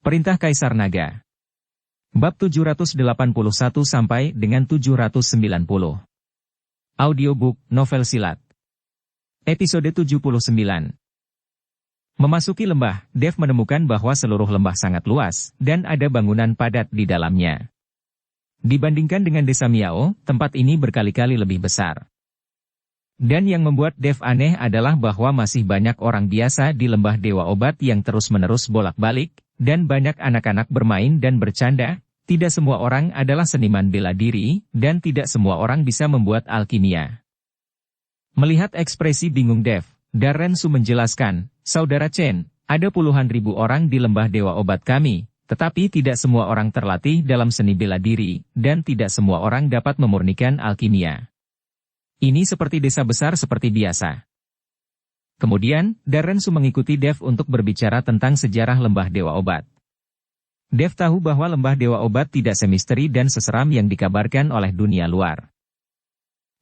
Perintah Kaisar Naga. Bab 781 sampai dengan 790. Audiobook, novel silat. Episode 79. Memasuki lembah, Dev menemukan bahwa seluruh lembah sangat luas, dan ada bangunan padat di dalamnya. Dibandingkan dengan desa Miao, tempat ini berkali-kali lebih besar. Dan yang membuat Dev aneh adalah bahwa masih banyak orang biasa di lembah Dewa Obat yang terus-menerus bolak-balik, dan banyak anak-anak bermain dan bercanda. Tidak semua orang adalah seniman bela diri, dan tidak semua orang bisa membuat alkimia. Melihat ekspresi bingung Dev, Darren Su menjelaskan, "Saudara Chen, ada puluhan ribu orang di lembah Dewa Obat kami, tetapi tidak semua orang terlatih dalam seni bela diri, dan tidak semua orang dapat memurnikan alkimia. Ini seperti desa besar seperti biasa." Kemudian, Darren Su mengikuti Dev untuk berbicara tentang sejarah lembah Dewa Obat. Dev tahu bahwa lembah Dewa Obat tidak semisteri dan seseram yang dikabarkan oleh dunia luar.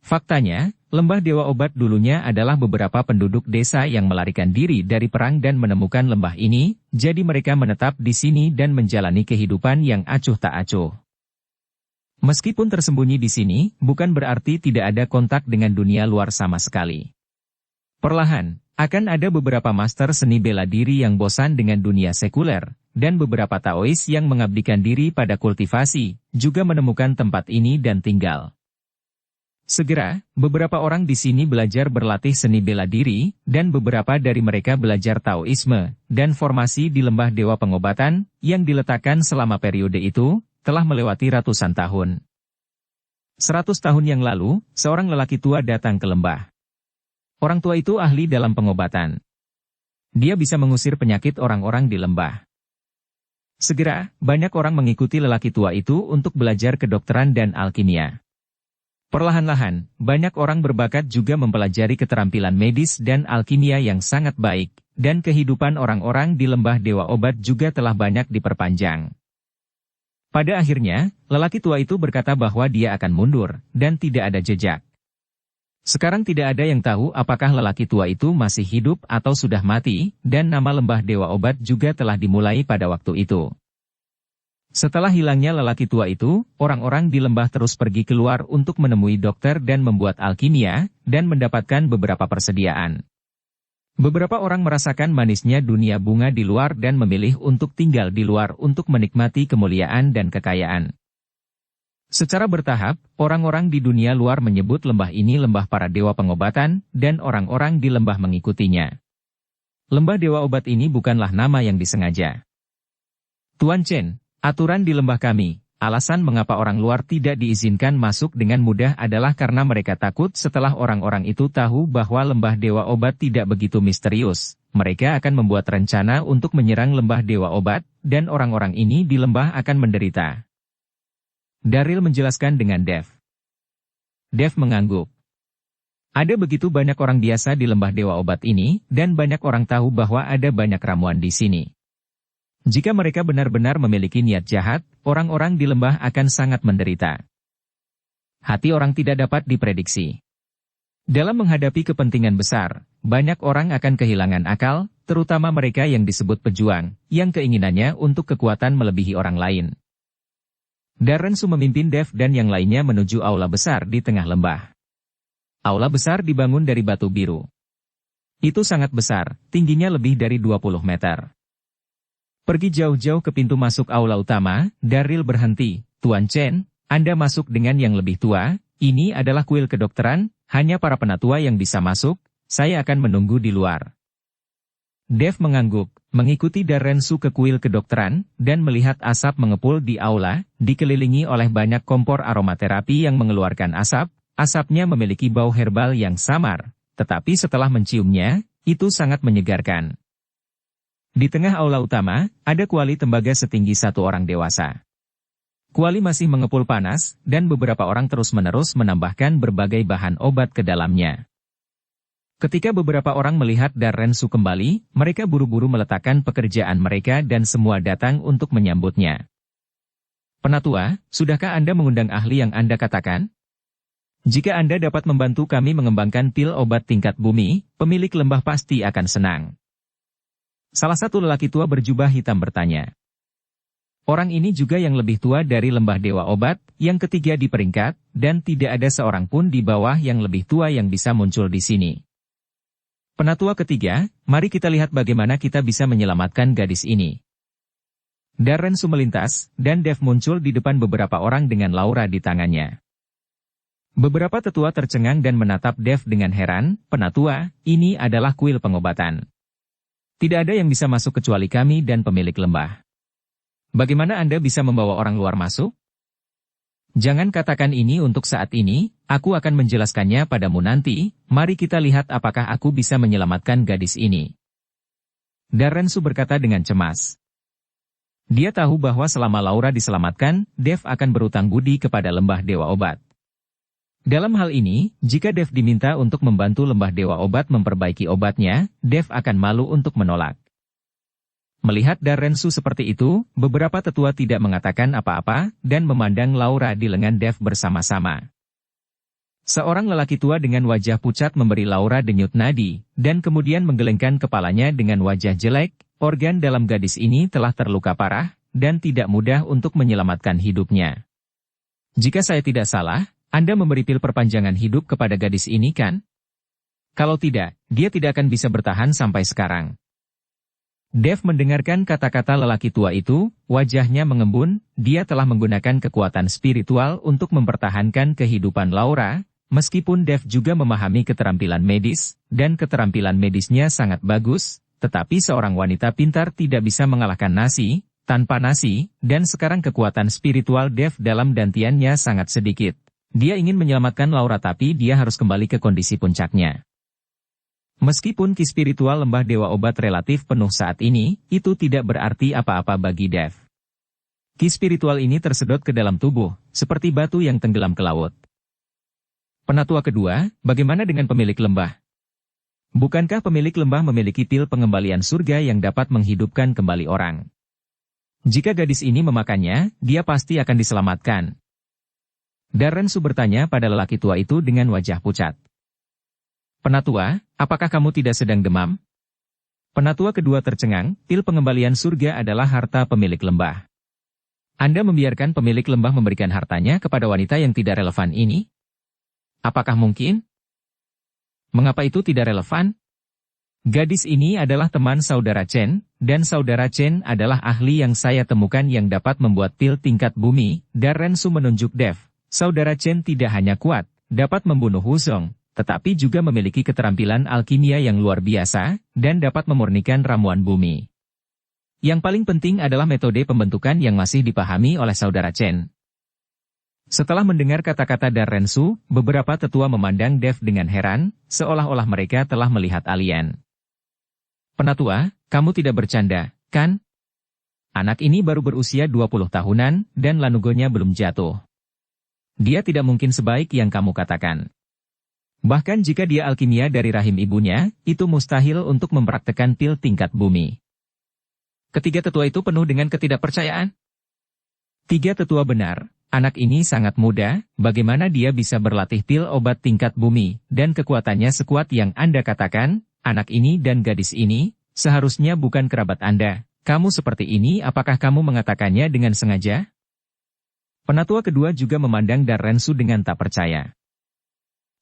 Faktanya, lembah Dewa Obat dulunya adalah beberapa penduduk desa yang melarikan diri dari perang dan menemukan lembah ini, jadi mereka menetap di sini dan menjalani kehidupan yang acuh tak acuh. Meskipun tersembunyi di sini, bukan berarti tidak ada kontak dengan dunia luar sama sekali. Perlahan, akan ada beberapa master seni bela diri yang bosan dengan dunia sekuler, dan beberapa Taois yang mengabdikan diri pada kultivasi, juga menemukan tempat ini dan tinggal. Segera, beberapa orang di sini belajar berlatih seni bela diri, dan beberapa dari mereka belajar Taoisme, dan formasi di lembah Dewa Pengobatan, yang diletakkan selama periode itu, telah melewati ratusan tahun. 100 tahun yang lalu, seorang lelaki tua datang ke lembah. Orang tua itu ahli dalam pengobatan. Dia bisa mengusir penyakit orang-orang di lembah. Segera, banyak orang mengikuti lelaki tua itu untuk belajar kedokteran dan alkimia. Perlahan-lahan, banyak orang berbakat juga mempelajari keterampilan medis dan alkimia yang sangat baik, dan kehidupan orang-orang di lembah Dewa Obat juga telah banyak diperpanjang. Pada akhirnya, lelaki tua itu berkata bahwa dia akan mundur, dan tidak ada jejak. Sekarang tidak ada yang tahu apakah lelaki tua itu masih hidup atau sudah mati, dan nama lembah Dewa Obat juga telah dimulai pada waktu itu. Setelah hilangnya lelaki tua itu, orang-orang di lembah terus pergi keluar untuk menemui dokter dan membuat alkimia, dan mendapatkan beberapa persediaan. Beberapa orang merasakan manisnya dunia bunga di luar dan memilih untuk tinggal di luar untuk menikmati kemuliaan dan kekayaan. Secara bertahap, orang-orang di dunia luar menyebut lembah ini lembah para dewa pengobatan, dan orang-orang di lembah mengikutinya. Lembah Dewa Obat ini bukanlah nama yang disengaja. Tuan Chen, aturan di lembah kami, alasan mengapa orang luar tidak diizinkan masuk dengan mudah adalah karena mereka takut setelah orang-orang itu tahu bahwa lembah Dewa Obat tidak begitu misterius, mereka akan membuat rencana untuk menyerang lembah Dewa Obat, dan orang-orang ini di lembah akan menderita. Darryl menjelaskan dengan Dev. Dev mengangguk. Ada begitu banyak orang biasa di lembah Dewa Obat ini, dan banyak orang tahu bahwa ada banyak ramuan di sini. Jika mereka benar-benar memiliki niat jahat, orang-orang di lembah akan sangat menderita. Hati orang tidak dapat diprediksi. Dalam menghadapi kepentingan besar, banyak orang akan kehilangan akal, terutama mereka yang disebut pejuang, yang keinginannya untuk kekuatan melebihi orang lain. Darren Su memimpin Dev dan yang lainnya menuju aula besar di tengah lembah. Aula besar dibangun dari batu biru. Itu sangat besar, tingginya lebih dari 20 meter. Pergi jauh-jauh ke pintu masuk aula utama, Darryl berhenti. Tuan Chen, Anda masuk dengan yang lebih tua, ini adalah kuil kedokteran, hanya para penatua yang bisa masuk, saya akan menunggu di luar. Dev mengangguk, mengikuti Darren Su ke kuil kedokteran, dan melihat asap mengepul di aula, dikelilingi oleh banyak kompor aromaterapi yang mengeluarkan asap, asapnya memiliki bau herbal yang samar, tetapi setelah menciumnya, itu sangat menyegarkan. Di tengah aula utama, ada kuali tembaga setinggi satu orang dewasa. Kuali masih mengepul panas, dan beberapa orang terus-menerus menambahkan berbagai bahan obat ke dalamnya. Ketika beberapa orang melihat Darren Su kembali, mereka buru-buru meletakkan pekerjaan mereka dan semua datang untuk menyambutnya. Penatua, sudahkah Anda mengundang ahli yang Anda katakan? Jika Anda dapat membantu kami mengembangkan pil obat tingkat bumi, pemilik lembah pasti akan senang. Salah satu lelaki tua berjubah hitam bertanya. Orang ini juga yang lebih tua dari lembah Dewa Obat, yang ketiga di peringkat, dan tidak ada seorang pun di bawah yang lebih tua yang bisa muncul di sini. Penatua ketiga, mari kita lihat bagaimana kita bisa menyelamatkan gadis ini. Darrensu melintas, dan Dev muncul di depan beberapa orang dengan Laura di tangannya. Beberapa tetua tercengang dan menatap Dev dengan heran, "Penatua, ini adalah kuil pengobatan. Tidak ada yang bisa masuk kecuali kami dan pemilik lembah. Bagaimana Anda bisa membawa orang luar masuk? Jangan katakan ini untuk saat ini, aku akan menjelaskannya padamu nanti, mari kita lihat apakah aku bisa menyelamatkan gadis ini." Darrensu berkata dengan cemas. Dia tahu bahwa selama Laura diselamatkan, Dev akan berutang budi kepada lembah Dewa Obat. Dalam hal ini, jika Dev diminta untuk membantu lembah Dewa Obat memperbaiki obatnya, Dev akan malu untuk menolak. Melihat Darrensu seperti itu, beberapa tetua tidak mengatakan apa-apa, dan memandang Laura di lengan Dev bersama-sama. Seorang lelaki tua dengan wajah pucat memberi Laura denyut nadi, dan kemudian menggelengkan kepalanya dengan wajah jelek. Organ dalam gadis ini telah terluka parah, dan tidak mudah untuk menyelamatkan hidupnya. Jika saya tidak salah, Anda memberi pil perpanjangan hidup kepada gadis ini kan? Kalau tidak, dia tidak akan bisa bertahan sampai sekarang. Dev mendengarkan kata-kata lelaki tua itu, wajahnya mengembun, dia telah menggunakan kekuatan spiritual untuk mempertahankan kehidupan Laura, meskipun Dev juga memahami keterampilan medis, dan keterampilan medisnya sangat bagus, tetapi seorang wanita pintar tidak bisa mengalahkan nasi, tanpa nasi, dan sekarang kekuatan spiritual Dev dalam dantiannya sangat sedikit. Dia ingin menyelamatkan Laura tapi dia harus kembali ke kondisi puncaknya. Meskipun ki spiritual lembah Dewa Obat relatif penuh saat ini, itu tidak berarti apa-apa bagi Dev. Ki spiritual ini tersedot ke dalam tubuh, seperti batu yang tenggelam ke laut. Penatua kedua, bagaimana dengan pemilik lembah? Bukankah pemilik lembah memiliki pil pengembalian surga yang dapat menghidupkan kembali orang? Jika gadis ini memakannya, dia pasti akan diselamatkan. Darrensu bertanya pada lelaki tua itu dengan wajah pucat. Penatua, apakah kamu tidak sedang demam? Penatua kedua tercengang, pil pengembalian surga adalah harta pemilik lembah. Anda membiarkan pemilik lembah memberikan hartanya kepada wanita yang tidak relevan ini? Apakah mungkin? Mengapa itu tidak relevan? Gadis ini adalah teman saudara Chen, dan saudara Chen adalah ahli yang saya temukan yang dapat membuat pil tingkat bumi. Darrensu menunjuk Dev. Saudara Chen tidak hanya kuat, dapat membunuh Huzong, tetapi juga memiliki keterampilan alkimia yang luar biasa, dan dapat memurnikan ramuan bumi. Yang paling penting adalah metode pembentukan yang masih dipahami oleh saudara Chen. Setelah mendengar kata-kata Darrensu, beberapa tetua memandang Dev dengan heran, seolah-olah mereka telah melihat alien. Penatua, kamu tidak bercanda, kan? Anak ini baru berusia 20 tahunan, dan lanugonya belum jatuh. Dia tidak mungkin sebaik yang kamu katakan. Bahkan jika dia alkimia dari rahim ibunya, itu mustahil untuk mempraktekkan pil tingkat bumi. Ketiga tetua itu penuh dengan ketidakpercayaan. Tiga tetua benar, anak ini sangat muda, bagaimana dia bisa berlatih pil obat tingkat bumi, dan kekuatannya sekuat yang Anda katakan, anak ini dan gadis ini, seharusnya bukan kerabat Anda. Kamu seperti ini apakah kamu mengatakannya dengan sengaja? Penatua kedua juga memandang Darrensu dengan tak percaya.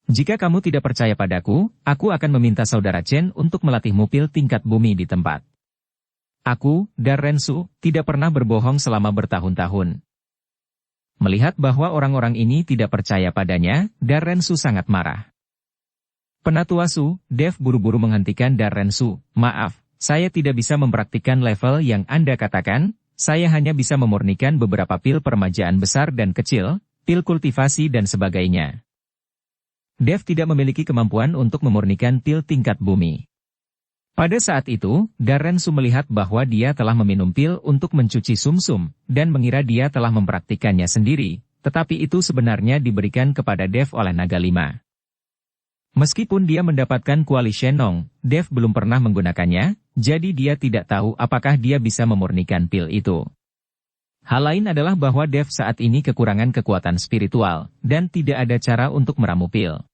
Jika kamu tidak percaya padaku, aku akan meminta saudara Chen untuk melatihmu pil tingkat bumi di tempat. Aku, Darrensu, tidak pernah berbohong selama bertahun-tahun. Melihat bahwa orang-orang ini tidak percaya padanya, Darrensu sangat marah. Penatua Su, Dev buru-buru menghentikan Darrensu. Maaf, saya tidak bisa mempraktikkan level yang Anda katakan, saya hanya bisa memurnikan beberapa pil permajaan besar dan kecil, pil kultivasi dan sebagainya. Dev tidak memiliki kemampuan untuk memurnikan pil tingkat bumi. Pada saat itu, Darrensu melihat bahwa dia telah meminum pil untuk mencuci sumsum, dan mengira dia telah mempraktikannya sendiri, tetapi itu sebenarnya diberikan kepada Dev oleh Naga Lima. Meskipun dia mendapatkan kuali Shenong, Dev belum pernah menggunakannya, jadi dia tidak tahu apakah dia bisa memurnikan pil itu. Hal lain adalah bahwa Dev saat ini kekurangan kekuatan spiritual, dan tidak ada cara untuk meramu pil.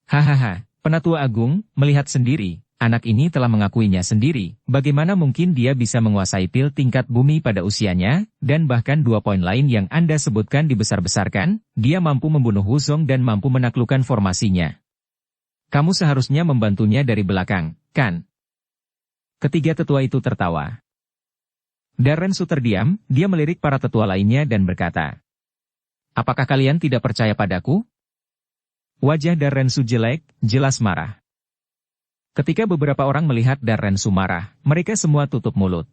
Hahaha, Penatua Agung, melihat sendiri, Anak ini telah mengakuinya sendiri, bagaimana mungkin dia bisa menguasai pil tingkat bumi pada usianya, dan bahkan 2 poin lain yang Anda sebutkan dibesar-besarkan, dia mampu membunuh Wuzong dan mampu menaklukkan formasinya. Kamu seharusnya membantunya dari belakang, kan? Ketiga tetua itu tertawa. Darren Su terdiam, dia melirik para tetua lainnya dan berkata, "Apakah kalian tidak percaya padaku?" Wajah Darren Su jelek, jelas marah. Ketika beberapa orang melihat Darren Su marah, mereka semua tutup mulut.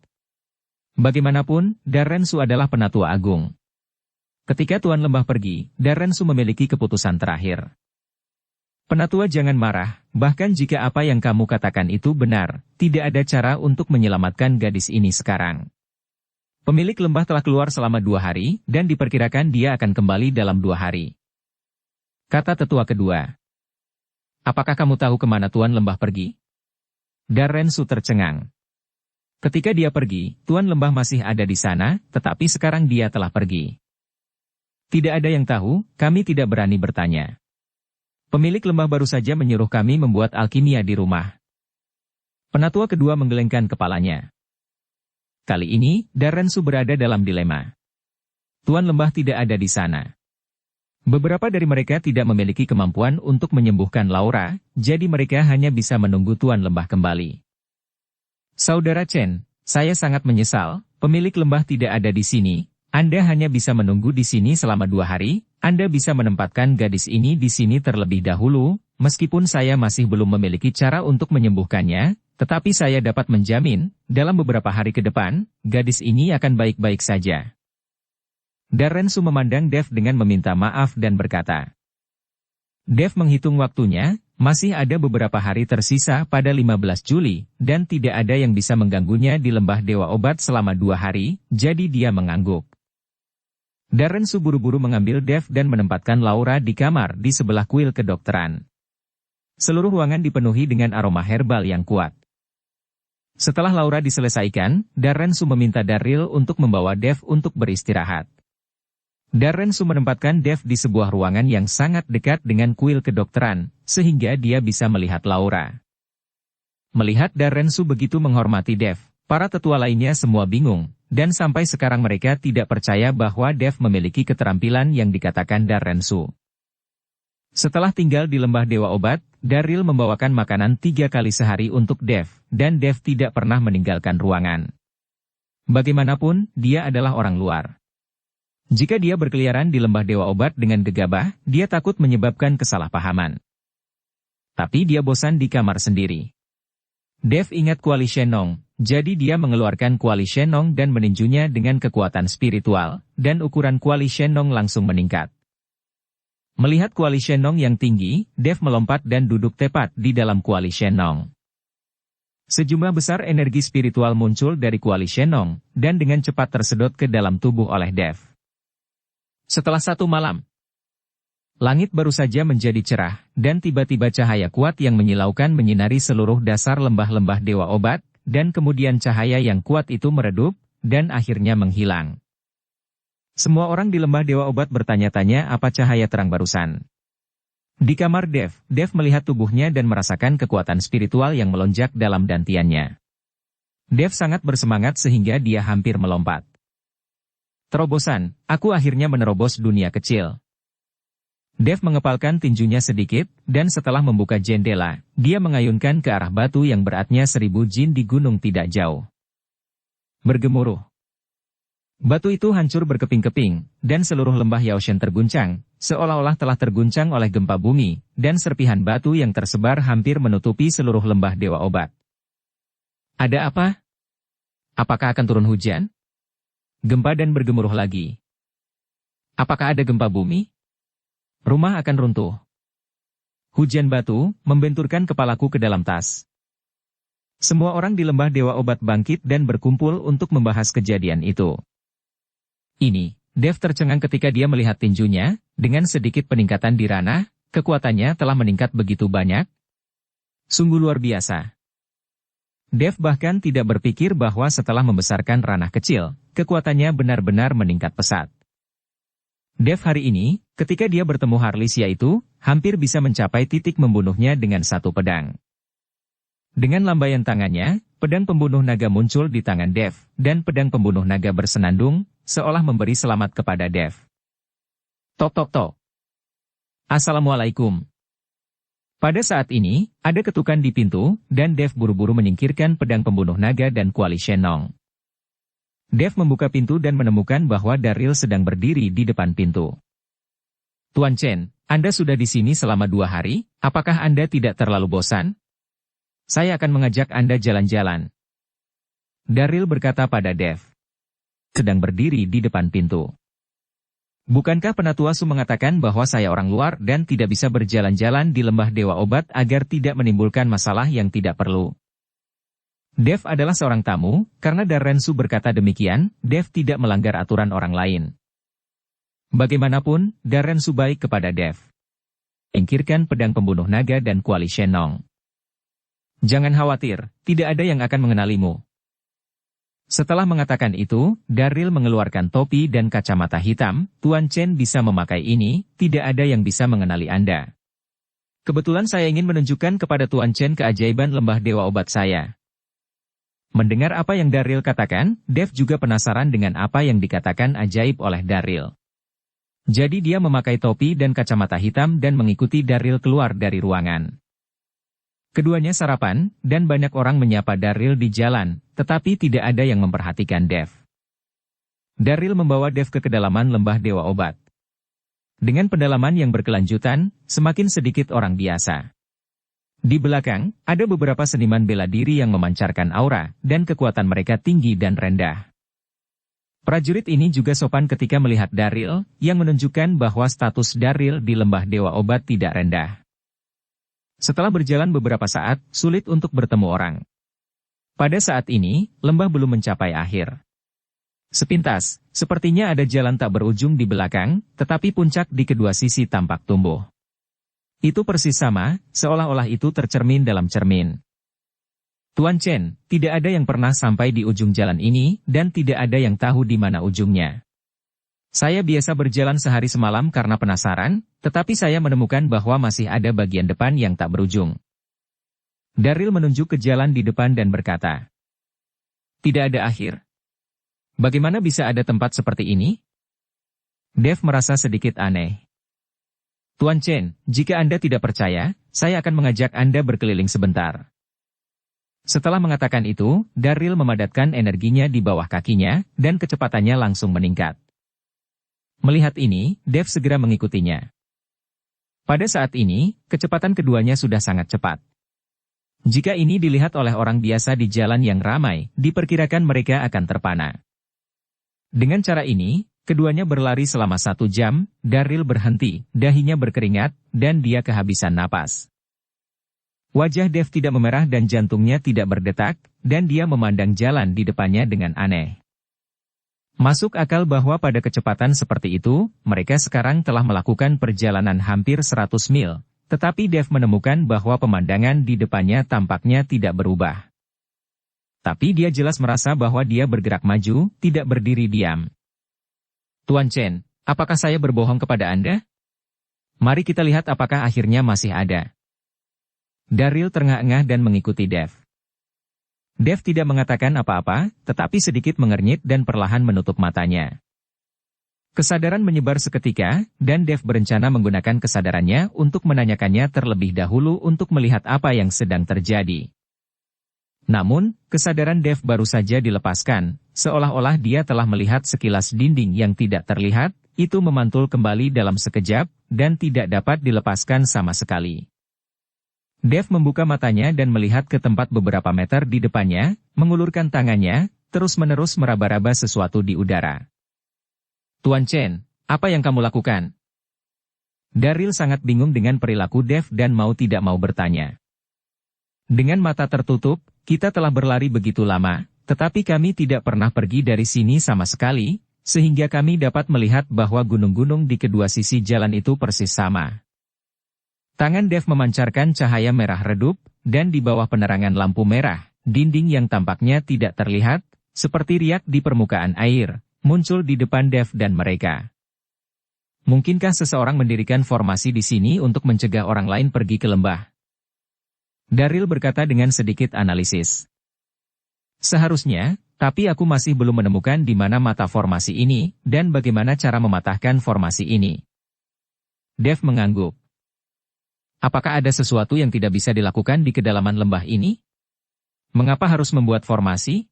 Bagaimanapun, Darren Su adalah penatua agung. Ketika Tuan Lembah pergi, Darren Su memiliki keputusan terakhir. Penatua jangan marah, bahkan jika apa yang kamu katakan itu benar, tidak ada cara untuk menyelamatkan gadis ini sekarang. Pemilik lembah telah keluar selama 2 hari, dan diperkirakan dia akan kembali dalam 2 hari. Kata tetua kedua. Apakah kamu tahu kemana Tuan Lembah pergi? Darren Su tercengang. Ketika dia pergi, Tuan Lembah masih ada di sana, tetapi sekarang dia telah pergi. Tidak ada yang tahu, kami tidak berani bertanya. Pemilik lembah baru saja menyuruh kami membuat alkimia di rumah. Penatua kedua menggelengkan kepalanya. Kali ini, Darren Su berada dalam dilema. Tuan Lembah tidak ada di sana. Beberapa dari mereka tidak memiliki kemampuan untuk menyembuhkan Laura, jadi mereka hanya bisa menunggu Tuan Lembah kembali. Saudara Chen, saya sangat menyesal, pemilik lembah tidak ada di sini, Anda hanya bisa menunggu di sini selama 2 hari, Anda bisa menempatkan gadis ini di sini terlebih dahulu, meskipun saya masih belum memiliki cara untuk menyembuhkannya, tetapi saya dapat menjamin, dalam beberapa hari ke depan, gadis ini akan baik-baik saja. Darren Su memandang Dev dengan meminta maaf dan berkata. Dev menghitung waktunya, masih ada beberapa hari tersisa pada 15 Juli, dan tidak ada yang bisa mengganggunya di lembah Dewa Obat selama 2 hari, jadi dia mengangguk. Darren Su buru-buru mengambil Dev dan menempatkan Laura di kamar di sebelah kuil kedokteran. Seluruh ruangan dipenuhi dengan aroma herbal yang kuat. Setelah Laura diselesaikan, Darren Su meminta Daryl untuk membawa Dev untuk beristirahat. Darren Su menempatkan Dev di sebuah ruangan yang sangat dekat dengan kuil kedokteran, sehingga dia bisa melihat Laura. Melihat Darren Su begitu menghormati Dev, para tetua lainnya semua bingung, dan sampai sekarang mereka tidak percaya bahwa Dev memiliki keterampilan yang dikatakan Darren Su. Setelah tinggal di lembah Dewa Obat, Daryl membawakan makanan 3 kali sehari untuk Dev, dan Dev tidak pernah meninggalkan ruangan. Bagaimanapun, dia adalah orang luar. Jika dia berkeliaran di lembah Dewa Obat dengan gegabah, dia takut menyebabkan kesalahpahaman. Tapi dia bosan di kamar sendiri. Dev ingat Kuali Shenong, jadi dia mengeluarkan Kuali Shenong dan meninjunya dengan kekuatan spiritual, dan ukuran Kuali Shenong langsung meningkat. Melihat Kuali Shenong yang tinggi, Dev melompat dan duduk tepat di dalam Kuali Shenong. Sejumlah besar energi spiritual muncul dari Kuali Shenong, dan dengan cepat tersedot ke dalam tubuh oleh Dev. Setelah 1 malam, langit baru saja menjadi cerah, dan tiba-tiba cahaya kuat yang menyilaukan menyinari seluruh dasar lembah-lembah Dewa Obat, dan kemudian cahaya yang kuat itu meredup, dan akhirnya menghilang. Semua orang di lembah Dewa Obat bertanya-tanya apa cahaya terang barusan. Di kamar Dev melihat tubuhnya dan merasakan kekuatan spiritual yang melonjak dalam dantiannya. Dev sangat bersemangat sehingga dia hampir melompat. Terobosan, aku akhirnya menerobos dunia kecil. Dev mengepalkan tinjunya sedikit, dan setelah membuka jendela, dia mengayunkan ke arah batu yang beratnya 1000 jin di gunung tidak jauh. Bergemuruh. Batu itu hancur berkeping-keping, dan seluruh lembah Yaoshen terguncang, seolah-olah telah terguncang oleh gempa bumi, dan serpihan batu yang tersebar hampir menutupi seluruh lembah Dewa Obat. Ada apa? Apakah akan turun hujan? Gempa dan bergemuruh lagi. Apakah ada gempa bumi? Rumah akan runtuh. Hujan batu membenturkan kepalaku ke dalam tas. Semua orang di lembah Dewa Obat bangkit dan berkumpul untuk membahas kejadian itu. Ini, Dev tercengang ketika dia melihat tinjunya, dengan sedikit peningkatan di ranah, kekuatannya telah meningkat begitu banyak. Sungguh luar biasa. Dev bahkan tidak berpikir bahwa setelah membesarkan ranah kecil, kekuatannya benar-benar meningkat pesat. Dev hari ini, ketika dia bertemu Harlisia itu, hampir bisa mencapai titik membunuhnya dengan 1 pedang. Dengan lambaian tangannya, pedang pembunuh naga muncul di tangan Dev, dan pedang pembunuh naga bersenandung, seolah memberi selamat kepada Dev. Tok tok tok. Assalamualaikum. Pada saat ini, ada ketukan di pintu, dan Dev buru-buru menyingkirkan pedang pembunuh naga dan kuali Shenong. Dev membuka pintu dan menemukan bahwa Daryl sedang berdiri di depan pintu. Tuan Chen, Anda sudah di sini selama 2 hari, apakah Anda tidak terlalu bosan? Saya akan mengajak Anda jalan-jalan. Daryl berkata pada Dev. Sedang berdiri di depan pintu. Bukankah Penatua Su mengatakan bahwa saya orang luar dan tidak bisa berjalan-jalan di lembah Dewa Obat agar tidak menimbulkan masalah yang tidak perlu? Dev adalah seorang tamu, karena Darren Su berkata demikian, Dev tidak melanggar aturan orang lain. Bagaimanapun, Darren Su baik kepada Dev. Singkirkan pedang pembunuh naga dan kuali Shenong. Jangan khawatir, tidak ada yang akan mengenalimu. Setelah mengatakan itu, Daryl mengeluarkan topi dan kacamata hitam. Tuan Chen bisa memakai ini, tidak ada yang bisa mengenali Anda. Kebetulan saya ingin menunjukkan kepada Tuan Chen keajaiban lembah Dewa Obat saya. Mendengar apa yang Daryl katakan, Dev juga penasaran dengan apa yang dikatakan ajaib oleh Daryl. Jadi dia memakai topi dan kacamata hitam dan mengikuti Daryl keluar dari ruangan. Keduanya sarapan, dan banyak orang menyapa Daryl di jalan, tetapi tidak ada yang memperhatikan Dev. Daryl membawa Dev ke kedalaman lembah Dewa Obat. Dengan pendalaman yang berkelanjutan, semakin sedikit orang biasa. Di belakang, ada beberapa seniman bela diri yang memancarkan aura, dan kekuatan mereka tinggi dan rendah. Prajurit ini juga sopan ketika melihat Daryl, yang menunjukkan bahwa status Daryl di lembah Dewa Obat tidak rendah. Setelah berjalan beberapa saat, sulit untuk bertemu orang. Pada saat ini, lembah belum mencapai akhir. Sepintas, sepertinya ada jalan tak berujung di belakang, tetapi puncak di kedua sisi tampak tumbuh. Itu persis sama, seolah-olah itu tercermin dalam cermin. Tuan Chen, tidak ada yang pernah sampai di ujung jalan ini, dan tidak ada yang tahu di mana ujungnya. Saya biasa berjalan sehari semalam karena penasaran, tetapi saya menemukan bahwa masih ada bagian depan yang tak berujung. Daryl menunjuk ke jalan di depan dan berkata, tidak ada akhir. Bagaimana bisa ada tempat seperti ini? Dev merasa sedikit aneh. Tuan Chen, jika Anda tidak percaya, saya akan mengajak Anda berkeliling sebentar. Setelah mengatakan itu, Daryl memadatkan energinya di bawah kakinya, dan kecepatannya langsung meningkat. Melihat ini, Dev segera mengikutinya. Pada saat ini, kecepatan keduanya sudah sangat cepat. Jika ini dilihat oleh orang biasa di jalan yang ramai, diperkirakan mereka akan terpana. Dengan cara ini, keduanya berlari selama 1 jam, Daryl berhenti, dahinya berkeringat, dan dia kehabisan napas. Wajah Dev tidak memerah dan jantungnya tidak berdetak, dan dia memandang jalan di depannya dengan aneh. Masuk akal bahwa pada kecepatan seperti itu, mereka sekarang telah melakukan perjalanan hampir 100 mil, tetapi Dev menemukan bahwa pemandangan di depannya tampaknya tidak berubah. Tapi dia jelas merasa bahwa dia bergerak maju, tidak berdiri diam. Tuan Chen, apakah saya berbohong kepada Anda? Mari kita lihat apakah akhirnya masih ada. Daryl terengah-engah dan mengikuti Dev. Dev tidak mengatakan apa-apa, tetapi sedikit mengernyit dan perlahan menutup matanya. Kesadaran menyebar seketika, dan Dev berencana menggunakan kesadarannya untuk menanyakannya terlebih dahulu untuk melihat apa yang sedang terjadi. Namun, kesadaran Dev baru saja dilepaskan, seolah-olah dia telah melihat sekilas dinding yang tidak terlihat, itu memantul kembali dalam sekejap, dan tidak dapat dilepaskan sama sekali. Dev membuka matanya dan melihat ke tempat beberapa meter di depannya, mengulurkan tangannya, terus-menerus meraba-raba sesuatu di udara. Tuan Chen, apa yang kamu lakukan? Daryl sangat bingung dengan perilaku Dev dan mau tidak mau bertanya. Dengan mata tertutup, kita telah berlari begitu lama, tetapi kami tidak pernah pergi dari sini sama sekali, sehingga kami dapat melihat bahwa gunung-gunung di kedua sisi jalan itu persis sama. Tangan Dev memancarkan cahaya merah redup, dan di bawah penerangan lampu merah, dinding yang tampaknya tidak terlihat, seperti riak di permukaan air, muncul di depan Dev dan mereka. Mungkinkah seseorang mendirikan formasi di sini untuk mencegah orang lain pergi ke lembah? Daryl berkata dengan sedikit analisis. Seharusnya, tapi aku masih belum menemukan di mana mata formasi ini, dan bagaimana cara mematahkan formasi ini. Dev mengangguk. Apakah ada sesuatu yang tidak bisa dilakukan di kedalaman lembah ini? Mengapa harus membuat formasi?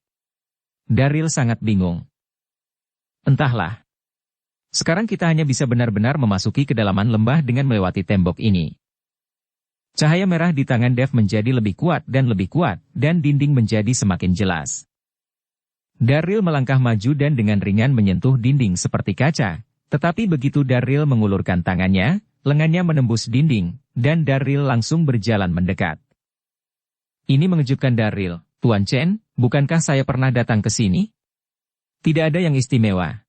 Daryl sangat bingung. Entahlah. Sekarang kita hanya bisa benar-benar memasuki kedalaman lembah dengan melewati tembok ini. Cahaya merah di tangan Dev menjadi lebih kuat, dan dinding menjadi semakin jelas. Daryl melangkah maju dan dengan ringan menyentuh dinding seperti kaca, tetapi begitu Daryl mengulurkan tangannya, lengannya menembus dinding, dan Daryl langsung berjalan mendekat. Ini mengejutkan Daryl. Tuan Chen, bukankah saya pernah datang ke sini? Tidak ada yang istimewa.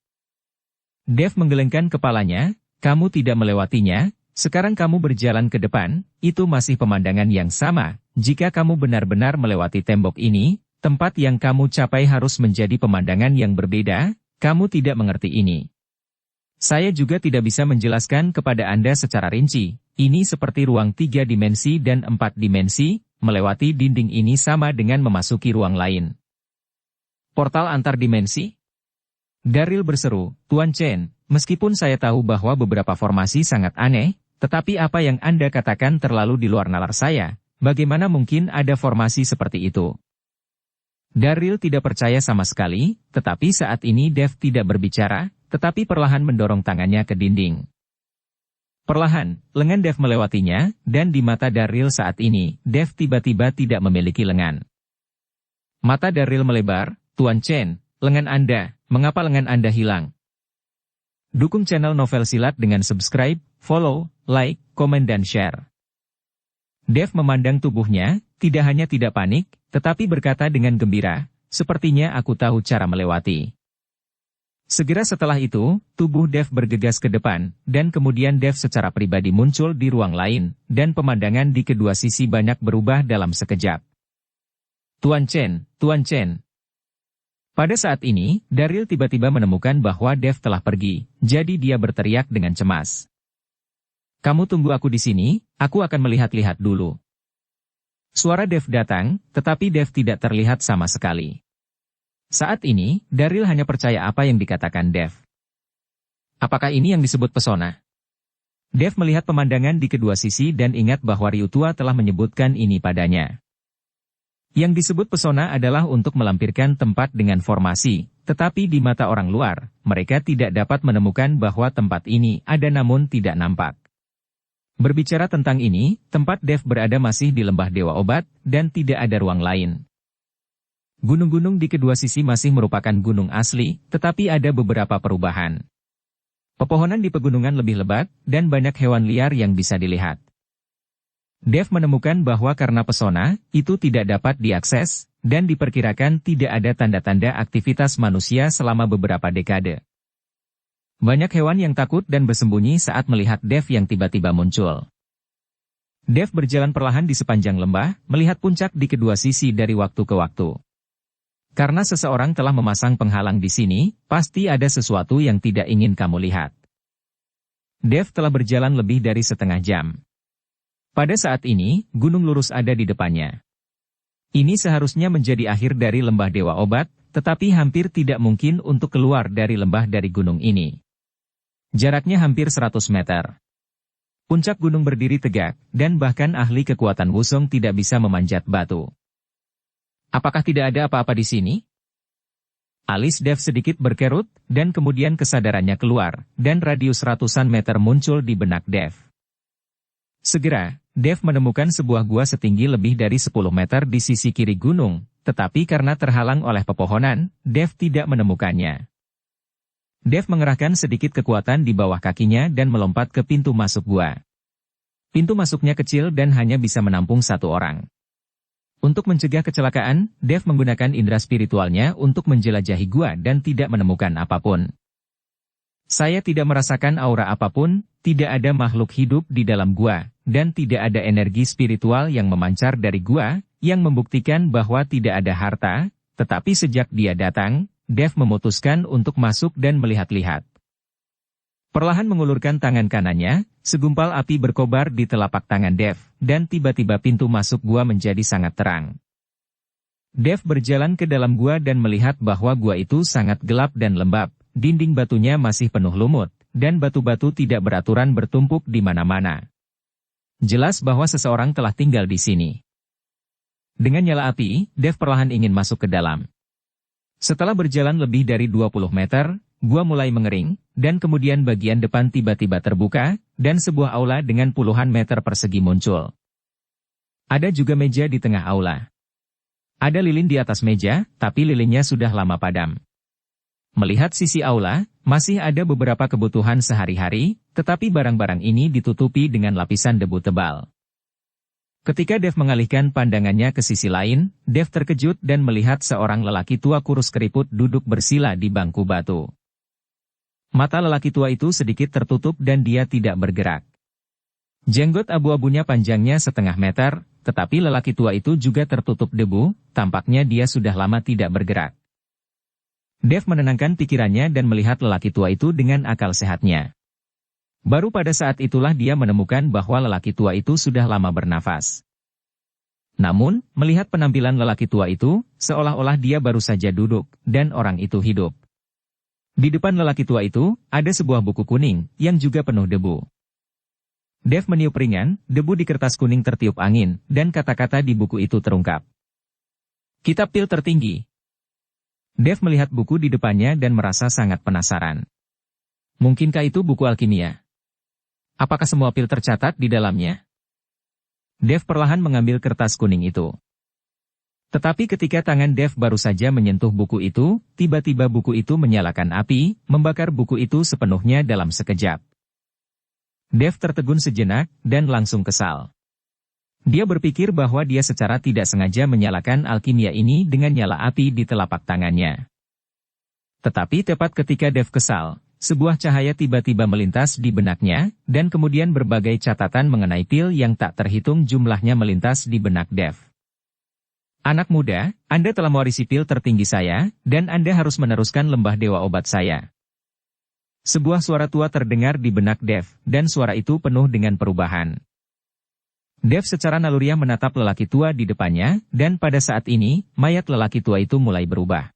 Dev menggelengkan kepalanya, kamu tidak melewatinya, sekarang kamu berjalan ke depan, itu masih pemandangan yang sama. Jika kamu benar-benar melewati tembok ini, tempat yang kamu capai harus menjadi pemandangan yang berbeda, kamu tidak mengerti ini. Saya juga tidak bisa menjelaskan kepada Anda secara rinci, ini seperti ruang 3 dimensi dan 4 dimensi, melewati dinding ini sama dengan memasuki ruang lain. Portal antar dimensi? Daryl berseru, Tuan Chen, meskipun saya tahu bahwa beberapa formasi sangat aneh, tetapi apa yang Anda katakan terlalu di luar nalar saya, bagaimana mungkin ada formasi seperti itu? Daryl tidak percaya sama sekali, tetapi saat ini Dev tidak berbicara, tetapi perlahan mendorong tangannya ke dinding. Perlahan, lengan Dev melewatinya, dan di mata Daryl saat ini, Dev tiba-tiba tidak memiliki lengan. Mata Daryl melebar, Tuan Chen, lengan Anda, mengapa lengan Anda hilang? Dukung channel Novel Silat dengan subscribe, follow, like, komen dan share. Dev memandang tubuhnya, tidak hanya tidak panik, tetapi berkata dengan gembira, sepertinya aku tahu cara melewati. Segera setelah itu, tubuh Dev bergegas ke depan, dan kemudian Dev secara pribadi muncul di ruang lain, dan pemandangan di kedua sisi banyak berubah dalam sekejap. Tuan Chen, Tuan Chen. Pada saat ini, Daryl tiba-tiba menemukan bahwa Dev telah pergi, jadi dia berteriak dengan cemas. Kamu tunggu aku di sini, aku akan melihat-lihat dulu. Suara Dev datang, tetapi Dev tidak terlihat sama sekali. Saat ini, Daryl hanya percaya apa yang dikatakan Dev. Apakah ini yang disebut pesona? Dev melihat pemandangan di kedua sisi dan ingat bahwa Ryutua telah menyebutkan ini padanya. Yang disebut pesona adalah untuk melampirkan tempat dengan formasi, tetapi di mata orang luar, mereka tidak dapat menemukan bahwa tempat ini ada namun tidak nampak. Berbicara tentang ini, tempat Dev berada masih di lembah Dewa Obat, dan tidak ada ruang lain. Gunung-gunung di kedua sisi masih merupakan gunung asli, tetapi ada beberapa perubahan. Pepohonan di pegunungan lebih lebat, dan banyak hewan liar yang bisa dilihat. Dev menemukan bahwa karena pesona, itu tidak dapat diakses, dan diperkirakan tidak ada tanda-tanda aktivitas manusia selama beberapa dekade. Banyak hewan yang takut dan bersembunyi saat melihat Dev yang tiba-tiba muncul. Dev berjalan perlahan di sepanjang lembah, melihat puncak di kedua sisi dari waktu ke waktu. Karena seseorang telah memasang penghalang di sini, pasti ada sesuatu yang tidak ingin kamu lihat. Dev telah berjalan lebih dari setengah jam. Pada saat ini, gunung lurus ada di depannya. Ini seharusnya menjadi akhir dari lembah Dewa Obat, tetapi hampir tidak mungkin untuk keluar dari lembah dari gunung ini. Jaraknya hampir 100 meter. Puncak gunung berdiri tegak, dan bahkan ahli kekuatan Wusong tidak bisa memanjat batu. Apakah tidak ada apa-apa di sini? Alis Dev sedikit berkerut, dan kemudian kesadarannya keluar, dan radius ratusan meter muncul di benak Dev. Segera, Dev menemukan sebuah gua setinggi lebih dari 10 meter di sisi kiri gunung, tetapi karena terhalang oleh pepohonan, Dev tidak menemukannya. Dev mengerahkan sedikit kekuatan di bawah kakinya dan melompat ke pintu masuk gua. Pintu masuknya kecil dan hanya bisa menampung satu orang. Untuk mencegah kecelakaan, Dev menggunakan indera spiritualnya untuk menjelajahi gua dan tidak menemukan apapun. Saya tidak merasakan aura apapun, tidak ada makhluk hidup di dalam gua, dan tidak ada energi spiritual yang memancar dari gua, yang membuktikan bahwa tidak ada harta, tetapi sejak dia datang, Dev memutuskan untuk masuk dan melihat-lihat. Perlahan mengulurkan tangan kanannya, segumpal api berkobar di telapak tangan Dev, dan tiba-tiba pintu masuk gua menjadi sangat terang. Dev berjalan ke dalam gua dan melihat bahwa gua itu sangat gelap dan lembab, dinding batunya masih penuh lumut, dan batu-batu tidak beraturan bertumpuk di mana-mana. Jelas bahwa seseorang telah tinggal di sini. Dengan nyala api, Dev perlahan ingin masuk ke dalam. Setelah berjalan lebih dari 20 meter, gua mulai mengering, dan kemudian bagian depan tiba-tiba terbuka, dan sebuah aula dengan puluhan meter persegi muncul. Ada juga meja di tengah aula. Ada lilin di atas meja, tapi lilinnya sudah lama padam. Melihat sisi aula, masih ada beberapa kebutuhan sehari-hari, tetapi barang-barang ini ditutupi dengan lapisan debu tebal. Ketika Dev mengalihkan pandangannya ke sisi lain, Dev terkejut dan melihat seorang lelaki tua kurus keriput duduk bersila di bangku batu. Mata lelaki tua itu sedikit tertutup dan dia tidak bergerak. Jenggot abu-abunya panjangnya setengah meter, tetapi lelaki tua itu juga tertutup debu, tampaknya dia sudah lama tidak bergerak. Dev menenangkan pikirannya dan melihat lelaki tua itu dengan akal sehatnya. Baru pada saat itulah dia menemukan bahwa lelaki tua itu sudah lama bernafas. Namun, melihat penampilan lelaki tua itu, seolah-olah dia baru saja duduk, dan orang itu hidup. Di depan lelaki tua itu, ada sebuah buku kuning, yang juga penuh debu. Dev meniup ringan, debu di kertas kuning tertiup angin, dan kata-kata di buku itu terungkap. Kitab pil tertinggi. Dev melihat buku di depannya dan merasa sangat penasaran. Mungkinkah itu buku alkimia? Apakah semua pil tercatat di dalamnya? Dev perlahan mengambil kertas kuning itu. Tetapi ketika tangan Dev baru saja menyentuh buku itu, tiba-tiba buku itu menyalakan api, membakar buku itu sepenuhnya dalam sekejap. Dev tertegun sejenak, dan langsung kesal. Dia berpikir bahwa dia secara tidak sengaja menyalakan alkimia ini dengan nyala api di telapak tangannya. Tetapi tepat ketika Dev kesal, sebuah cahaya tiba-tiba melintas di benaknya, dan kemudian berbagai catatan mengenai pil yang tak terhitung jumlahnya melintas di benak Dev. Anak muda, Anda telah mewarisi pil tertinggi saya, dan Anda harus meneruskan lembah dewa obat saya. Sebuah suara tua terdengar di benak Dev, dan suara itu penuh dengan perubahan. Dev secara naluriah menatap lelaki tua di depannya, dan pada saat ini, mayat lelaki tua itu mulai berubah.